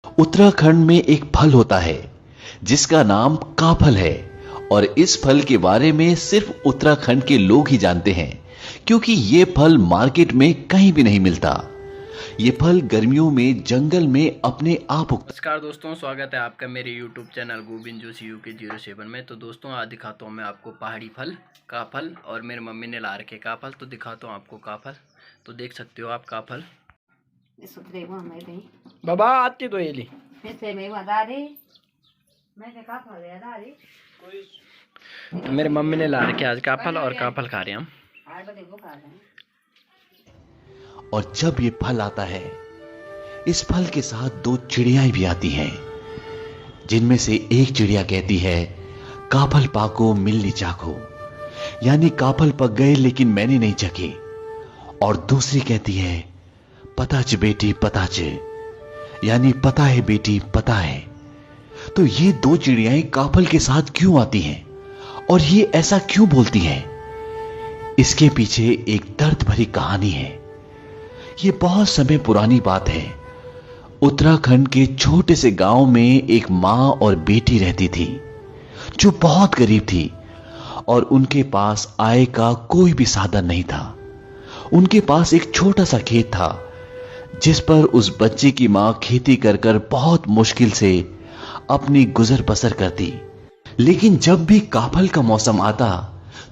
उत्तराखंड में एक फल होता है जिसका नाम काफल है और इस फल के बारे में सिर्फ उत्तराखंड के लोग ही जानते हैं क्योंकि ये फल मार्केट में कहीं भी नहीं मिलता। ये फल गर्मियों में जंगल में अपने आप उगता। नमस्कार दोस्तों, स्वागत है आपका मेरे YouTube channel Govind Joshi UK 07 में। तो दोस्तों आज दिखाता हूँ मैं आपको पहाड़ी फल काफल और मेरी मम्मी ने ला रखे काफल, तो दिखाता हूँ आपको काफल। तो देख सकते हो आप काफल। बाबा आती तो ये ली तो मेरी मम्मी ने ला रखे आज काफल और काफल खा रहे हैं हम। और जब ये फल आता है इस फल के साथ दो चिड़ियाएं भी आती हैं, जिनमें से एक चिड़िया कहती है काफल पाको मिलनी चाको, यानी काफल पक गए लेकिन मैंने नहीं चखे। और दूसरी कहती है पताच बेटी पताच, यानी पता है बेटी पता है। तो ये दो चिड़ियाएं काफल के साथ क्यों आती हैं और ये ऐसा क्यों बोलती हैं? इसके पीछे एक दर्द भरी कहानी है। ये बहुत समय पुरानी बात है। उत्तराखंड के छोटे से गांव में एक मां और बेटी रहती थी जो बहुत गरीब थी और उनके पास आय का कोई भी साधन नहीं था। उनके पास एक छोटा सा खेत था जिस पर उस बच्चे की मां खेती कर कर बहुत मुश्किल से अपनी गुजर बसर करती। लेकिन जब भी काफल का मौसम आता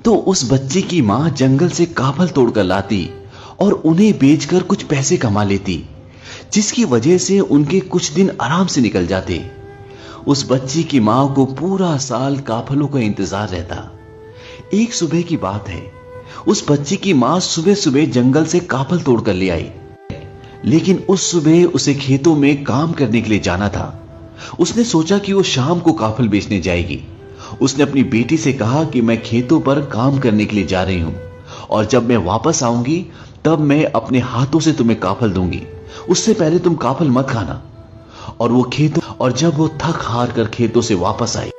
तो उस बच्चे की मां जंगल से काफल तोड़कर लाती और उन्हें बेचकर कुछ पैसे कमा लेती, जिसकी वजह से उनके कुछ दिन आराम से निकल जाते। उस बच्ची की मां को पूरा साल काफलों का इंतजार रहता। एक सुबह की बात है, उस बच्ची की मां सुबह सुबह जंगल से काफल तोड़कर ले आई, लेकिन उस सुबह उसे खेतों में काम करने के लिए जाना था। उसने सोचा कि वो शाम को काफल बेचने जाएगी। उसने अपनी बेटी से कहा कि मैं खेतों पर काम करने के लिए जा रही हूं और जब मैं वापस आऊंगी तब मैं अपने हाथों से तुम्हें काफल दूंगी, उससे पहले तुम काफल मत खाना। और जब वो थक हार कर खेतों से वापस आई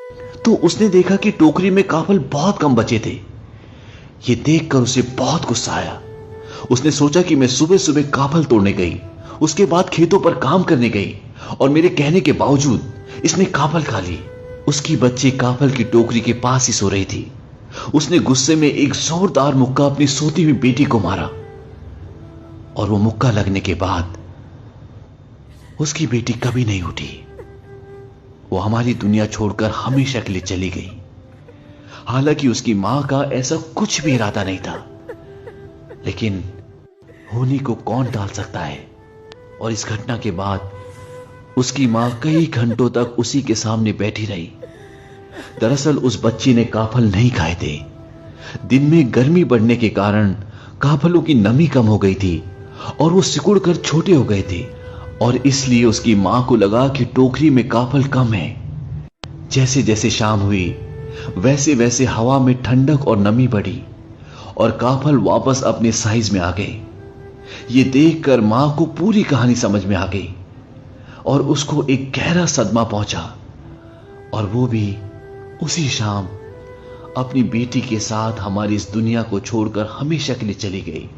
तो उसने देखा कि टोकरी में काफल बहुत कम बचे थे। ये देखकर उसे बहुत गुस्सा आया। उसने सोचा कि मैं सुबह सुबह काफल तोड़ने गई, उसके बाद खेतों पर काम करने गई और मेरे कहने के बावजूद इसने काफल खा ली। उसकी बच्ची काफल की टोकरी के पास ही सो रही थी। उसने गुस्से में एक जोरदार मुक्का अपनी सोती हुई बेटी को मारा और वो मुक्का लगने के बाद उसकी बेटी कभी नहीं उठी। वो हमारी दुनिया छोड़कर हमेशा के लिए चली गई। हालांकि उसकी मां का ऐसा कुछ भी इरादा नहीं था, लेकिन होने को कौन टाल सकता है। और इस घटना के बाद उसकी मां कई घंटों तक उसी के सामने बैठी रही। दरअसल उस बच्ची ने काफल नहीं खाए थे। दिन में गर्मी बढ़ने के कारण काफलों की नमी कम हो गई थी और वो सिकुड़ कर छोटे हो गए थे और इसलिए उसकी मां को लगा कि टोकरी में काफल कम है। जैसे जैसे शाम हुई वैसे वैसे हवा में ठंडक और नमी बढ़ी और काफल वापस अपने साइज में आ गए। ये देखकर मां को पूरी कहानी समझ में आ गई और उसको एक गहरा सदमा पहुंचा और वो भी उसी शाम अपनी बेटी के साथ हमारी इस दुनिया को छोड़कर हमेशा के लिए चली गई।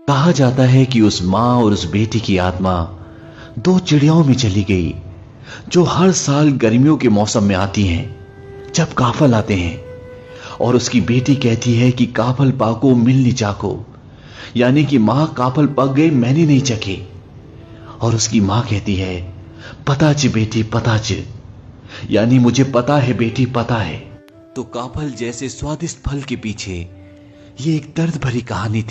कहा जाता है कि उस मां और उस बेटी की आत्मा दो चिड़ियाओं में चली गई जो हर साल गर्मियों के मौसम में आती हैं जब काफल आते हैं। और उसकी बेटी कहती है कि काफल पाको मिलनी चाको, यानी कि मां काफल पक गए मैंने नहीं चखे। और उसकी मां कहती है पताच बेटी पताच, यानी मुझे पता है बेटी पता है। तो काफल जैसे स्वादिष्ट फल के पीछे ये एक दर्द भरी कहानी थी।